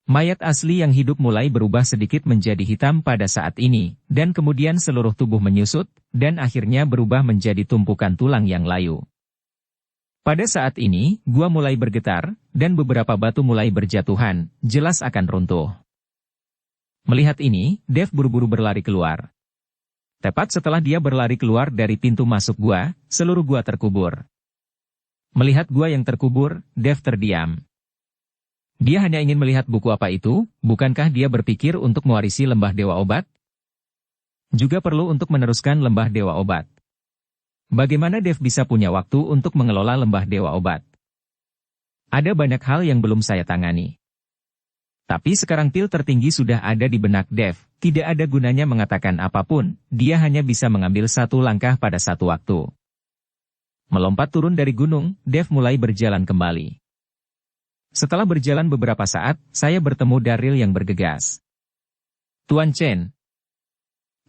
Mayat asli yang hidup mulai berubah sedikit menjadi hitam pada saat ini, dan kemudian seluruh tubuh menyusut, dan akhirnya berubah menjadi tumpukan tulang yang layu. Pada saat ini, gua mulai bergetar, dan beberapa batu mulai berjatuhan, jelas akan runtuh. Melihat ini, Dev buru-buru berlari keluar. Tepat setelah dia berlari keluar dari pintu masuk gua, seluruh gua terkubur. Melihat gua yang terkubur, Dev terdiam. Dia hanya ingin melihat buku apa itu, bukankah dia berpikir untuk mewarisi lembah dewa obat? Juga perlu untuk meneruskan lembah dewa obat. Bagaimana Dev bisa punya waktu untuk mengelola lembah dewa obat? Ada banyak hal yang belum saya tangani. Tapi sekarang pil tertinggi sudah ada di benak Dev, tidak ada gunanya mengatakan apapun, dia hanya bisa mengambil satu langkah pada satu waktu. Melompat turun dari gunung, Dev mulai berjalan kembali. Setelah berjalan beberapa saat, saya bertemu Daryl yang bergegas. Tuan Chen.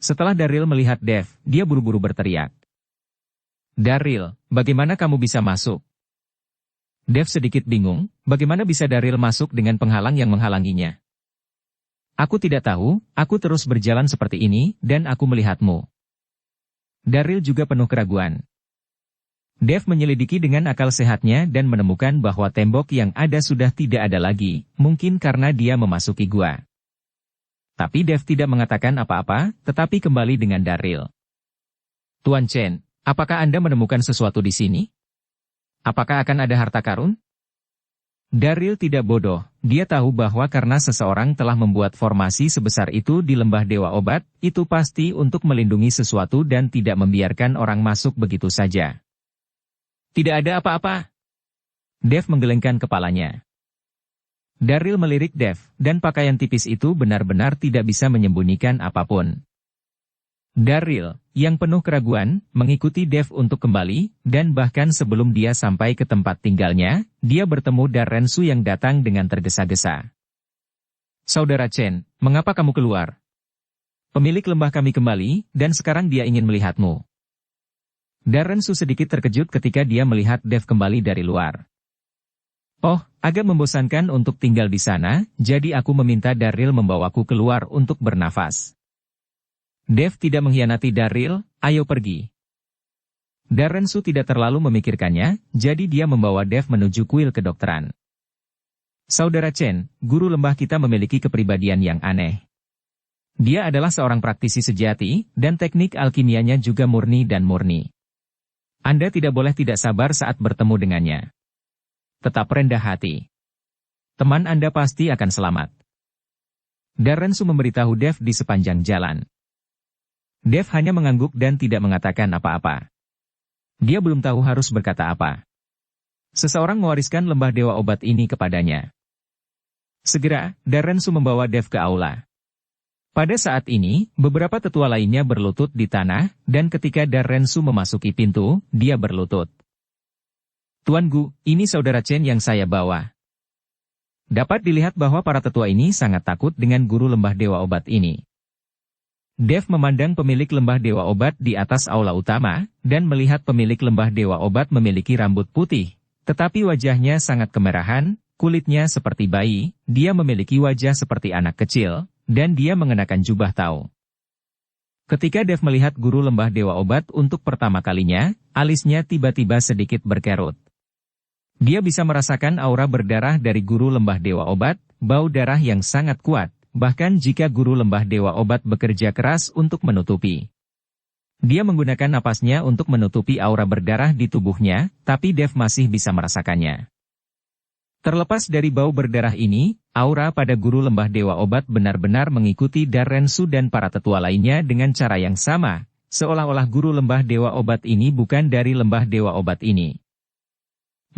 Setelah Daryl melihat Dev, dia buru-buru berteriak. Daryl, bagaimana kamu bisa masuk? Dev sedikit bingung, bagaimana bisa Daryl masuk dengan penghalang yang menghalanginya? Aku tidak tahu, aku terus berjalan seperti ini, dan aku melihatmu. Daryl juga penuh keraguan. Dev menyelidiki dengan akal sehatnya dan menemukan bahwa tembok yang ada sudah tidak ada lagi, mungkin karena dia memasuki gua. Tapi Dev tidak mengatakan apa-apa, tetapi kembali dengan Daryl. Tuan Chen. Apakah Anda menemukan sesuatu di sini? Apakah akan ada harta karun? Daryl tidak bodoh, dia tahu bahwa karena seseorang telah membuat formasi sebesar itu di lembah dewa obat, itu pasti untuk melindungi sesuatu dan tidak membiarkan orang masuk begitu saja. Tidak ada apa-apa. Dev menggelengkan kepalanya. Daryl melirik Dev, dan pakaian tipis itu benar-benar tidak bisa menyembunyikan apapun. Daryl, yang penuh keraguan, mengikuti Dev untuk kembali, dan bahkan sebelum dia sampai ke tempat tinggalnya, dia bertemu Darensu yang datang dengan tergesa-gesa. Saudara Chen, mengapa kamu keluar? Pemilik lembah kami kembali, dan sekarang dia ingin melihatmu. Darren Su sedikit terkejut ketika dia melihat Dev kembali dari luar. Oh, agak membosankan untuk tinggal di sana, jadi aku meminta Daryl membawaku keluar untuk bernafas. Dev tidak mengkhianati Daryl, ayo pergi. Darren Su tidak terlalu memikirkannya, jadi dia membawa Dev menuju kuil kedokteran. Saudara Chen, guru lembah kita memiliki kepribadian yang aneh. Dia adalah seorang praktisi sejati, dan teknik alkimianya juga murni dan murni. Anda tidak boleh tidak sabar saat bertemu dengannya. Tetap rendah hati. Teman Anda pasti akan selamat. Darren Su memberitahu Dev di sepanjang jalan. Dev hanya mengangguk dan tidak mengatakan apa-apa. Dia belum tahu harus berkata apa. Seseorang mewariskan lembah dewa obat ini kepadanya. Segera, Darren Su membawa Dev ke aula. Pada saat ini, beberapa tetua lainnya berlutut di tanah, dan ketika Darren Su memasuki pintu, dia berlutut. Tuan Gu, ini saudara Chen yang saya bawa. Dapat dilihat bahwa para tetua ini sangat takut dengan guru lembah dewa obat ini. Dev memandang pemilik lembah dewa obat di atas aula utama, dan melihat pemilik lembah dewa obat memiliki rambut putih, tetapi wajahnya sangat kemerahan, kulitnya seperti bayi, dia memiliki wajah seperti anak kecil, dan dia mengenakan jubah tau. Ketika Dev melihat guru lembah dewa obat untuk pertama kalinya, alisnya tiba-tiba sedikit berkerut. Dia bisa merasakan aura berdarah dari guru lembah dewa obat, bau darah yang sangat kuat. Bahkan jika guru lembah dewa obat bekerja keras untuk menutupi. Dia menggunakan napasnya untuk menutupi aura berdarah di tubuhnya, tapi Dev masih bisa merasakannya. Terlepas dari bau berdarah ini, aura pada guru lembah dewa obat benar-benar mengikuti Darren Su dan para tetua lainnya dengan cara yang sama, seolah-olah guru lembah dewa obat ini bukan dari lembah dewa obat ini.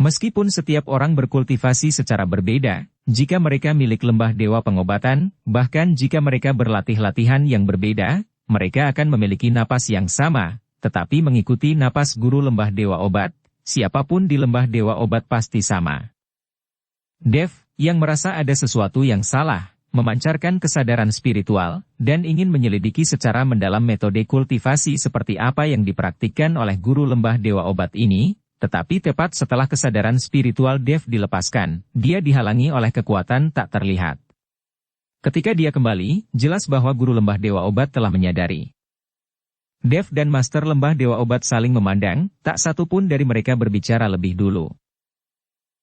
Meskipun setiap orang berkultivasi secara berbeda, jika mereka milik lembah dewa pengobatan, bahkan jika mereka berlatih latihan yang berbeda, mereka akan memiliki napas yang sama, tetapi mengikuti napas guru lembah dewa obat, siapapun di lembah dewa obat pasti sama. Dev, yang merasa ada sesuatu yang salah, memancarkan kesadaran spiritual, dan ingin menyelidiki secara mendalam metode kultivasi seperti apa yang dipraktikkan oleh guru lembah dewa obat ini, tetapi tepat setelah kesadaran spiritual Dev dilepaskan, dia dihalangi oleh kekuatan tak terlihat. Ketika dia kembali, jelas bahwa guru lembah dewa obat telah menyadari. Dev dan Master lembah dewa obat saling memandang, tak satu pun dari mereka berbicara lebih dulu.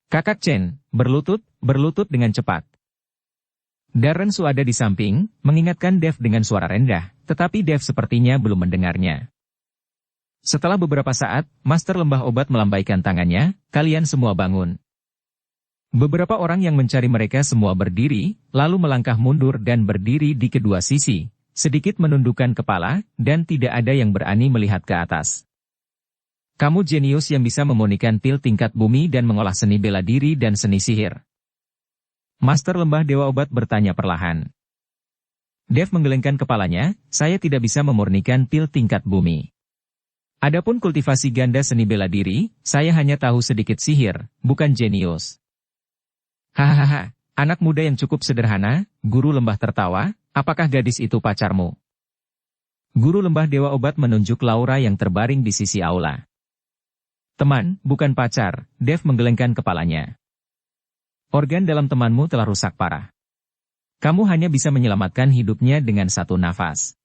Kakak Chen, berlutut dengan cepat. Darren Su ada di samping, mengingatkan Dev dengan suara rendah, tetapi Dev sepertinya belum mendengarnya. Setelah beberapa saat, Master lembah obat melambaikan tangannya, kalian semua bangun. Beberapa orang yang mencari mereka semua berdiri, lalu melangkah mundur dan berdiri di kedua sisi, sedikit menundukkan kepala, dan tidak ada yang berani melihat ke atas. Kamu jenius yang bisa memunikan pil tingkat bumi dan mengolah seni bela diri dan seni sihir. Master lembah dewa obat bertanya perlahan. Dev menggelengkan kepalanya, saya tidak bisa memurnikan pil tingkat bumi. Adapun kultivasi ganda seni bela diri, saya hanya tahu sedikit sihir, bukan jenius. Hahaha, anak muda yang cukup sederhana, guru lembah tertawa, apakah gadis itu pacarmu? Guru lembah dewa obat menunjuk Laura yang terbaring di sisi aula. Teman, bukan pacar, Dev menggelengkan kepalanya. Organ dalam temanmu telah rusak parah. Kamu hanya bisa menyelamatkan hidupnya dengan satu nafas.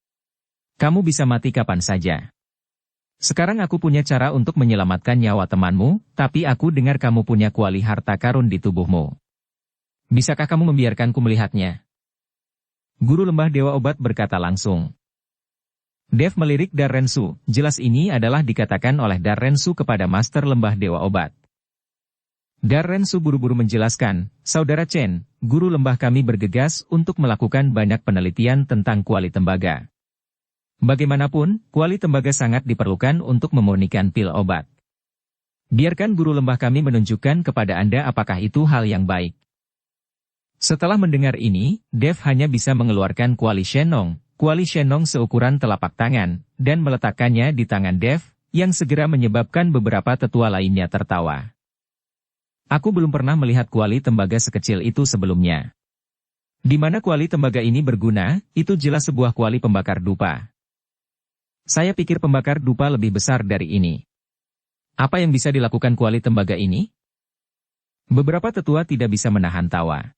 Kamu bisa mati kapan saja. Sekarang aku punya cara untuk menyelamatkan nyawa temanmu, tapi aku dengar kamu punya kuali harta karun di tubuhmu. Bisakah kamu membiarkanku melihatnya? Guru lembah dewa obat berkata langsung. Dev melirik Darren Su, jelas ini adalah dikatakan oleh Darren Su kepada Master lembah dewa obat. Darren Su buru-buru menjelaskan, Saudara Chen, guru lembah kami bergegas untuk melakukan banyak penelitian tentang kuali tembaga. Bagaimanapun, kuali tembaga sangat diperlukan untuk memurnikan pil obat. Biarkan guru lembah kami menunjukkan kepada Anda apakah itu hal yang baik. Setelah mendengar ini, Dev hanya bisa mengeluarkan kuali Shenong seukuran telapak tangan, dan meletakkannya di tangan Dev, yang segera menyebabkan beberapa tetua lainnya tertawa. Aku belum pernah melihat kuali tembaga sekecil itu sebelumnya. Di mana kuali tembaga ini berguna, itu jelas sebuah kuali pembakar dupa. Saya pikir pembakar dupa lebih besar dari ini. Apa yang bisa dilakukan kuali tembaga ini? Beberapa tetua tidak bisa menahan tawa.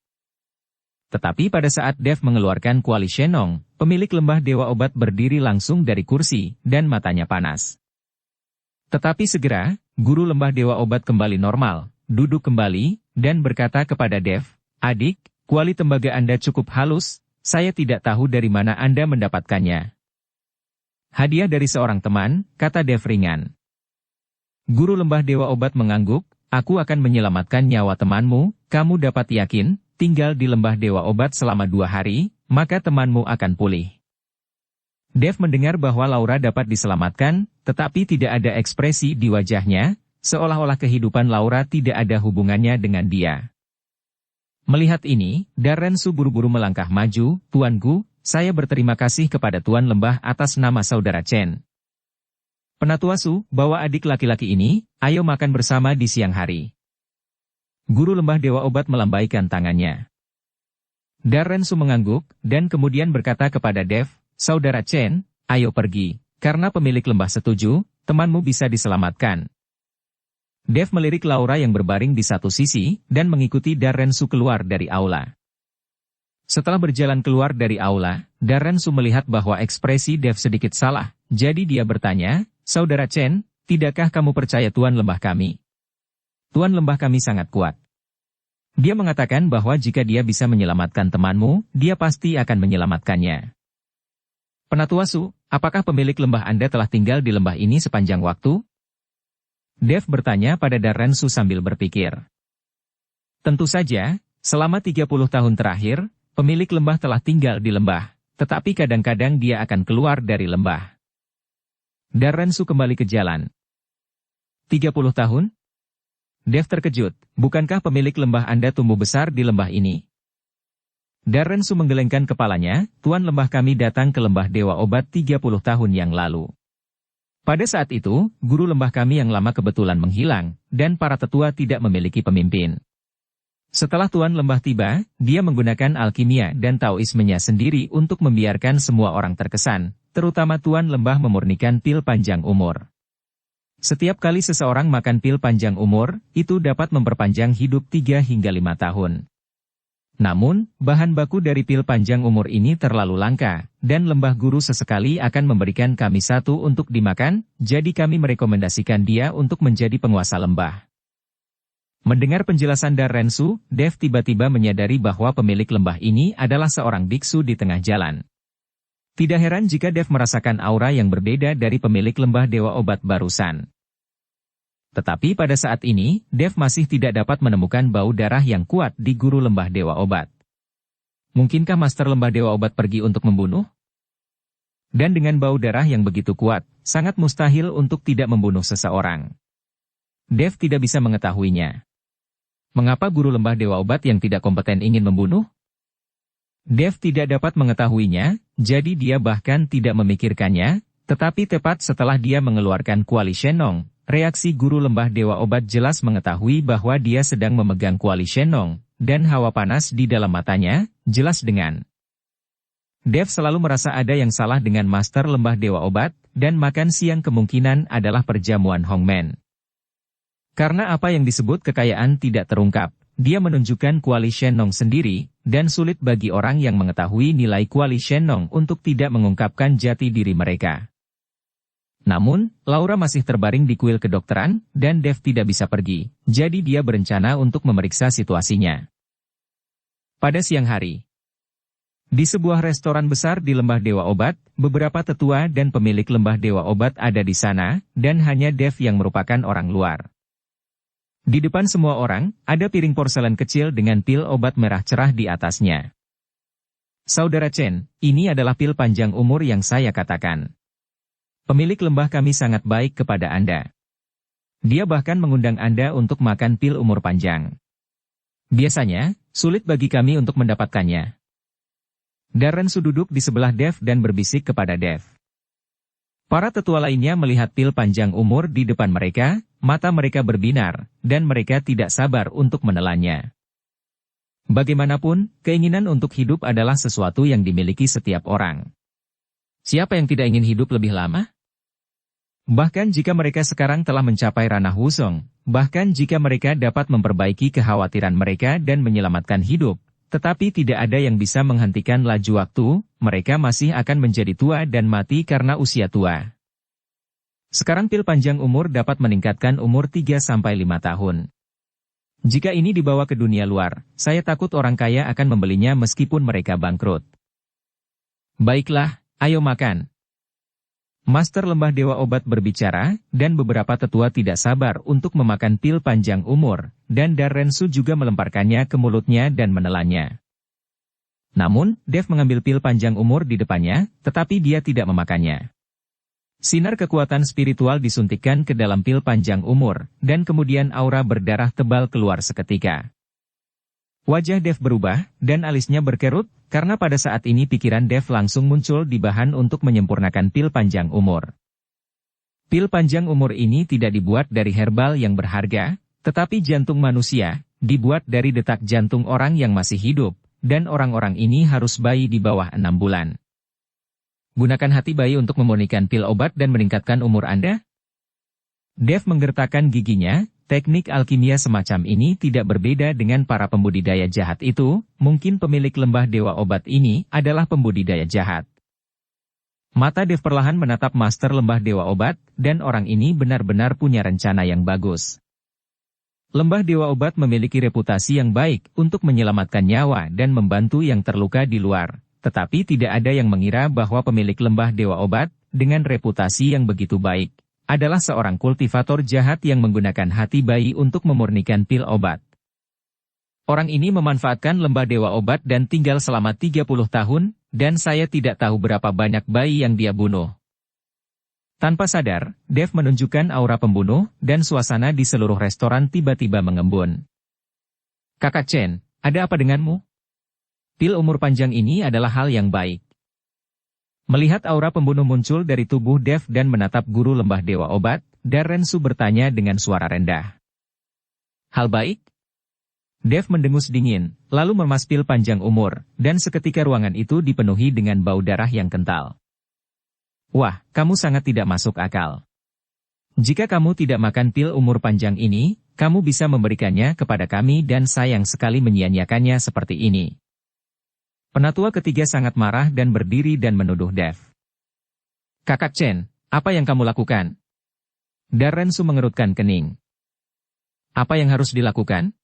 Tetapi pada saat Dev mengeluarkan kuali Shenong, pemilik lembah Dewa Obat berdiri langsung dari kursi, dan matanya panas. Tetapi segera, guru lembah Dewa Obat kembali normal, duduk kembali, dan berkata kepada Dev, "Adik, kuali tembaga Anda cukup halus, saya tidak tahu dari mana Anda mendapatkannya." "Hadiah dari seorang teman," kata Dev ringan. Guru lembah Dewa Obat mengangguk, "Aku akan menyelamatkan nyawa temanmu, kamu dapat yakin, tinggal di lembah Dewa Obat selama 2 hari, maka temanmu akan pulih." Dev mendengar bahwa Laura dapat diselamatkan, tetapi tidak ada ekspresi di wajahnya, seolah-olah kehidupan Laura tidak ada hubungannya dengan dia. Melihat ini, Darrensu buru-buru melangkah maju, "Tuanku, saya berterima kasih kepada Tuan Lembah atas nama Saudara Chen. Penatua Su, bawa adik laki-laki ini, ayo makan bersama di siang hari." Guru lembah Dewa Obat melambaikan tangannya. Darrensu mengangguk, dan kemudian berkata kepada Dev, "Saudara Chen, ayo pergi, karena pemilik lembah setuju, temanmu bisa diselamatkan." Dev melirik Laura yang berbaring di satu sisi, dan mengikuti Darrensu keluar dari aula. Setelah berjalan keluar dari aula, Darrensu melihat bahwa ekspresi Dev sedikit salah, jadi dia bertanya, "Saudara Chen, tidakkah kamu percaya Tuan Lembah kami? Tuan Lembah kami sangat kuat. Dia mengatakan bahwa jika dia bisa menyelamatkan temanmu, dia pasti akan menyelamatkannya." "Penatua Su, apakah pemilik lembah Anda telah tinggal di lembah ini sepanjang waktu?" Dev bertanya pada Darrensu sambil berpikir. "Tentu saja, selama 30 tahun terakhir, pemilik lembah telah tinggal di lembah, tetapi kadang-kadang dia akan keluar dari lembah." Darrensu kembali ke jalan. 30 tahun? Dev terkejut, "Bukankah pemilik lembah Anda tumbuh besar di lembah ini?" Darrensu menggelengkan kepalanya, "Tuan lembah kami datang ke lembah Dewa Obat 30 tahun yang lalu. Pada saat itu, guru lembah kami yang lama kebetulan menghilang, dan para tetua tidak memiliki pemimpin. Setelah Tuan lembah tiba, dia menggunakan alkimia dan Taoismenya sendiri untuk membiarkan semua orang terkesan, terutama Tuan lembah memurnikan pil panjang umur. Setiap kali seseorang makan pil panjang umur, itu dapat memperpanjang hidup 3 hingga 5 tahun. Namun, bahan baku dari pil panjang umur ini terlalu langka, dan lembah guru sesekali akan memberikan kami satu untuk dimakan, jadi kami merekomendasikan dia untuk menjadi penguasa lembah." Mendengar penjelasan Darrensu, Dev tiba-tiba menyadari bahwa pemilik lembah ini adalah seorang biksu di tengah jalan. Tidak heran jika Dev merasakan aura yang berbeda dari pemilik lembah Dewa Obat barusan. Tetapi pada saat ini, Dev masih tidak dapat menemukan bau darah yang kuat di guru lembah Dewa Obat. Mungkinkah Master Lembah Dewa Obat pergi untuk membunuh? Dan dengan bau darah yang begitu kuat, sangat mustahil untuk tidak membunuh seseorang. Dev tidak bisa mengetahuinya. Mengapa guru lembah Dewa Obat yang tidak kompeten ingin membunuh? Dev tidak dapat mengetahuinya, jadi dia bahkan tidak memikirkannya, tetapi tepat setelah dia mengeluarkan kuali Shenong, reaksi guru lembah Dewa Obat jelas mengetahui bahwa dia sedang memegang kuali Shenong, dan hawa panas di dalam matanya, jelas dengan. Dev selalu merasa ada yang salah dengan Master Lembah Dewa Obat, dan makan siang kemungkinan adalah perjamuan Hongmen. Karena apa yang disebut kekayaan tidak terungkap, dia menunjukkan kuali Shenong sendiri, dan sulit bagi orang yang mengetahui nilai kuali Shenong untuk tidak mengungkapkan jati diri mereka. Namun, Laura masih terbaring di kuil kedokteran, dan Dev tidak bisa pergi, jadi dia berencana untuk memeriksa situasinya. Pada siang hari, di sebuah restoran besar di Lembah Dewa Obat, beberapa tetua dan pemilik Lembah Dewa Obat ada di sana, dan hanya Dev yang merupakan orang luar. Di depan semua orang, ada piring porselen kecil dengan pil obat merah cerah di atasnya. "Saudara Chen, ini adalah pil panjang umur yang saya katakan. Pemilik lembah kami sangat baik kepada Anda. Dia bahkan mengundang Anda untuk makan pil umur panjang. Biasanya, sulit bagi kami untuk mendapatkannya." Darrensu duduk di sebelah Dev dan berbisik kepada Dev. Para tetua lainnya melihat pil panjang umur di depan mereka, mata mereka berbinar, dan mereka tidak sabar untuk menelannya. Bagaimanapun, keinginan untuk hidup adalah sesuatu yang dimiliki setiap orang. Siapa yang tidak ingin hidup lebih lama? Bahkan jika mereka sekarang telah mencapai ranah wusong, bahkan jika mereka dapat memperbaiki kekhawatiran mereka dan menyelamatkan hidup, tetapi tidak ada yang bisa menghentikan laju waktu, mereka masih akan menjadi tua dan mati karena usia tua. Sekarang pil panjang umur dapat meningkatkan umur 3-5 tahun. Jika ini dibawa ke dunia luar, saya takut orang kaya akan membelinya meskipun mereka bangkrut. Baiklah, ayo makan. Master Lembah Dewa Obat berbicara, dan beberapa tetua tidak sabar untuk memakan pil panjang umur, dan Darrensu juga melemparkannya ke mulutnya dan menelannya. Namun, Dev mengambil pil panjang umur di depannya, tetapi dia tidak memakannya. Sinar kekuatan spiritual disuntikkan ke dalam pil panjang umur, dan kemudian aura berdarah tebal keluar seketika. Wajah Dev berubah, dan alisnya berkerut, karena pada saat ini pikiran Dev langsung muncul di bahan untuk menyempurnakan pil panjang umur. Pil panjang umur ini tidak dibuat dari herbal yang berharga, tetapi jantung manusia, dibuat dari detak jantung orang yang masih hidup, dan orang-orang ini harus bayi di bawah 6 bulan. Gunakan hati bayi untuk memurnikan pil obat dan meningkatkan umur Anda? Dev menggertakkan giginya. Teknik alkimia semacam ini tidak berbeda dengan para pembudidaya jahat itu, mungkin pemilik lembah dewa obat ini adalah pembudidaya jahat. Mata Dev perlahan menatap master lembah dewa obat, dan orang ini benar-benar punya rencana yang bagus. Lembah dewa obat memiliki reputasi yang baik untuk menyelamatkan nyawa dan membantu yang terluka di luar, tetapi tidak ada yang mengira bahwa pemilik lembah dewa obat, dengan reputasi yang begitu baik, adalah seorang kultivator jahat yang menggunakan hati bayi untuk memurnikan pil obat. Orang ini memanfaatkan lembah dewa obat dan tinggal selama 30 tahun, dan saya tidak tahu berapa banyak bayi yang dia bunuh. Tanpa sadar, Dev menunjukkan aura pembunuh, dan suasana di seluruh restoran tiba-tiba mengembun. Kakak Chen, ada apa denganmu? Pil umur panjang ini adalah hal yang baik. Melihat aura pembunuh muncul dari tubuh Dev dan menatap guru lembah dewa obat, Darrensu bertanya dengan suara rendah. Hal baik? Dev mendengus dingin, lalu memas pil panjang umur, dan seketika ruangan itu dipenuhi dengan bau darah yang kental. Wah, kamu sangat tidak masuk akal. Jika kamu tidak makan pil umur panjang ini, kamu bisa memberikannya kepada kami dan sayang sekali menyia-nyiakannya seperti ini. Penatua ketiga sangat marah dan berdiri dan menuduh Dev. Kakak Chen, apa yang kamu lakukan? Darrensu mengerutkan kening. Apa yang harus dilakukan?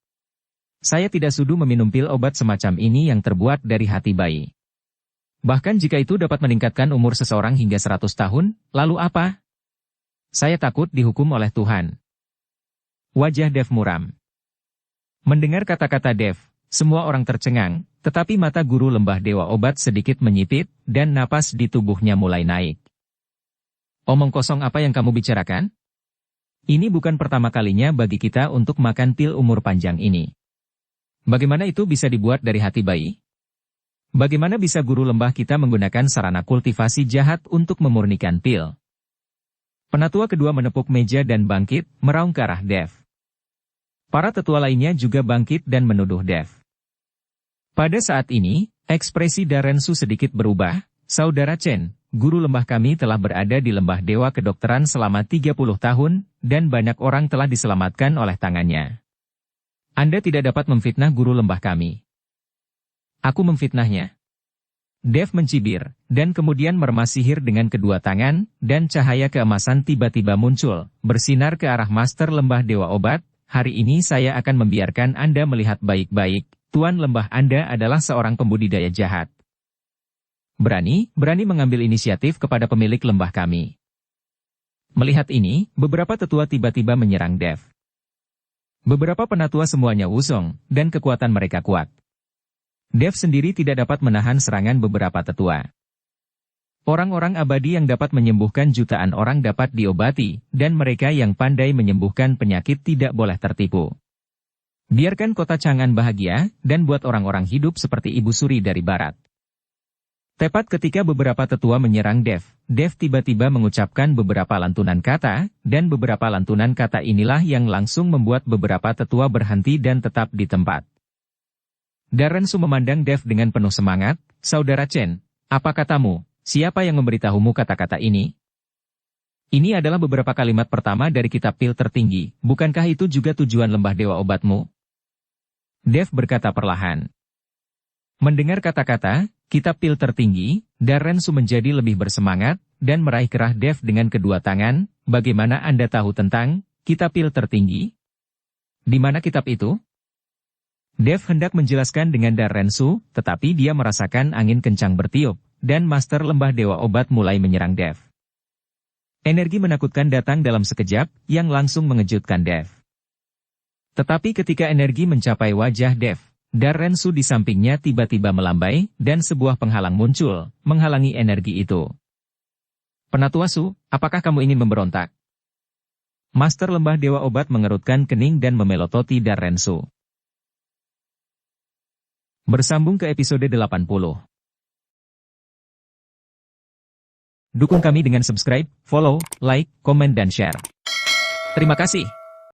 Saya tidak sudu meminum pil obat semacam ini yang terbuat dari hati bayi. Bahkan jika itu dapat meningkatkan umur seseorang hingga 100 tahun, lalu apa? Saya takut dihukum oleh Tuhan. Wajah Dev muram. Mendengar kata-kata Dev, semua orang tercengang, tetapi mata guru lembah dewa obat sedikit menyipit, dan napas di tubuhnya mulai naik. Omong kosong apa yang kamu bicarakan? Ini bukan pertama kalinya bagi kita untuk makan pil umur panjang ini. Bagaimana itu bisa dibuat dari hati bayi? Bagaimana bisa guru lembah kita menggunakan sarana kultivasi jahat untuk memurnikan pil? Penatua kedua menepuk meja dan bangkit, meraung ke arah Dev. Para tetua lainnya juga bangkit dan menuduh Dev. Pada saat ini, ekspresi Darrensu sedikit berubah. Saudara Chen, guru lembah kami telah berada di lembah dewa kedokteran selama 30 tahun, dan banyak orang telah diselamatkan oleh tangannya. Anda tidak dapat memfitnah guru lembah kami. Aku memfitnahnya. Dev mencibir, dan kemudian meremas sihir dengan kedua tangan, dan cahaya keemasan tiba-tiba muncul, bersinar ke arah master lembah dewa obat. Hari ini saya akan membiarkan Anda melihat baik-baik. Tuan lembah Anda adalah seorang pembudidaya jahat. Berani mengambil inisiatif kepada pemilik lembah kami. Melihat ini, beberapa tetua tiba-tiba menyerang Dev. Beberapa penatua semuanya wusong, dan kekuatan mereka kuat. Dev sendiri tidak dapat menahan serangan beberapa tetua. Orang-orang abadi yang dapat menyembuhkan jutaan orang dapat diobati, dan mereka yang pandai menyembuhkan penyakit tidak boleh tertipu. Biarkan kota Chang'an bahagia, dan buat orang-orang hidup seperti Ibu Suri dari Barat. Tepat ketika beberapa tetua menyerang Dev, Dev tiba-tiba mengucapkan beberapa lantunan kata, dan beberapa lantunan kata inilah yang langsung membuat beberapa tetua berhenti dan tetap di tempat. Darrensu memandang Dev dengan penuh semangat. Saudara Chen, apa katamu? Siapa yang memberitahumu kata-kata ini? Ini adalah beberapa kalimat pertama dari kitab pil tertinggi. Bukankah itu juga tujuan lembah dewa obatmu? Dev berkata perlahan. Mendengar kata-kata, kitab pil tertinggi, Darrensu menjadi lebih bersemangat, dan meraih kerah Dev dengan kedua tangan. Bagaimana Anda tahu tentang kitab pil tertinggi? Di mana kitab itu? Dev hendak menjelaskan dengan Darrensu, tetapi dia merasakan angin kencang bertiup, dan Master Lembah Dewa Obat mulai menyerang Dev. Energi menakutkan datang dalam sekejap, yang langsung mengejutkan Dev. Tetapi ketika energi mencapai wajah Dev, Darrensu di sampingnya tiba-tiba melambai, dan sebuah penghalang muncul, menghalangi energi itu. Penatuasu, apakah kamu ingin memberontak? Master Lembah Dewa Obat mengerutkan kening dan memelototi Darrensu. Bersambung ke episode 80. Dukung kami dengan subscribe, follow, like, komen dan share. Terima kasih.